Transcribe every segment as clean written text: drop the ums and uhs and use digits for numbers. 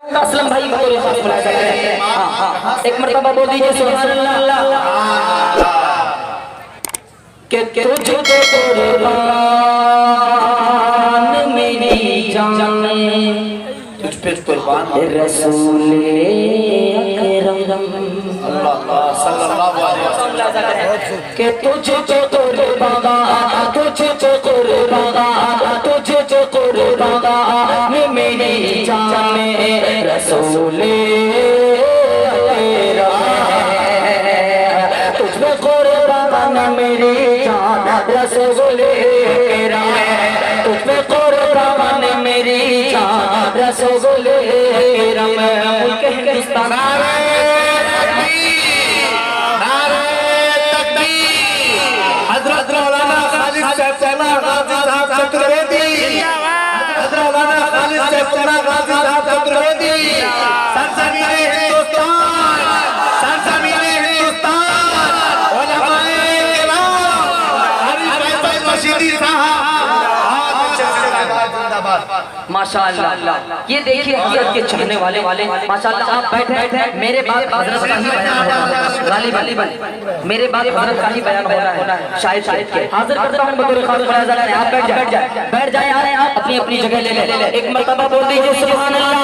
असलम भाई बोले बुलाया जाता है। हाँ, एक मरतबा बोल दीजिए सुभान अल्लाह। के तुझको कुर्बान मेरी जान, तुझ पे कुर्बान रसूले अकरम सल्लल्लाहु अलैहि वसल्लम के तुझको कुर्बान, तुझको कुर्बान, तुझको कुर्बान मेरी जान, रसूले अकरम तुझ पे कुर्बान मेरी जान, रसूले अकरम तुझ पे कुर्बान मेरी जान, रसूले अकरम मुल्क हिंदुस्तान माशाअल्लाह। ये देखिए हकीकत के चाहने वाले माशाअल्लाह। आप बैठे मेरे बाद हजरत का ही बयान हो रहा है, गालिबन मेरे बाद हजरत का ही बयान हो रहा है। शायद के हाजिर करता हूं बतौर खास बयान। आप बैठ जाए आ रहे हैं, आप अपनी अपनी जगह ले ले। एक मर्तबा बोल दीजिए सुभान अल्लाह।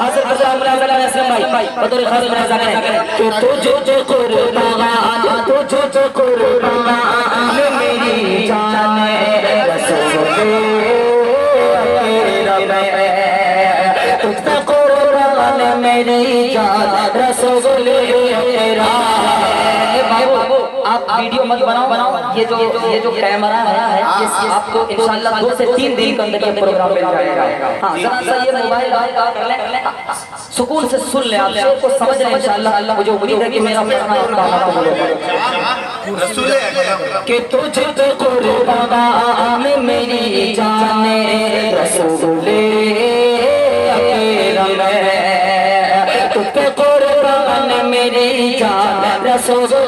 हाजिर करता हूं असलम भाई बतौर खास बयान कि तुझको कुर्बान, तुझको कुर्बान मेरी जान, रसूले तुझको कुर्बान मेरी जान, रसूले बाबू आप वीडियो मत बनाओ। ये जो कैमरा है ये आपको इंशाल्लाह 2 से 3 दिन के अंदर ये प्रोग्राम मिल जाएगा। हाँ जरा सा ये मोबाइल बात कर लें, सुकून से सुन लें, आप शेर को समझ लें इंशाल्लाह। मुझे उम्मीद है कि मेरा पढ़ना रसूले कि तुझको कुर्बान मेरी जान, रसूले अकरम तुझको कुर्बान मेरी जान, रसूले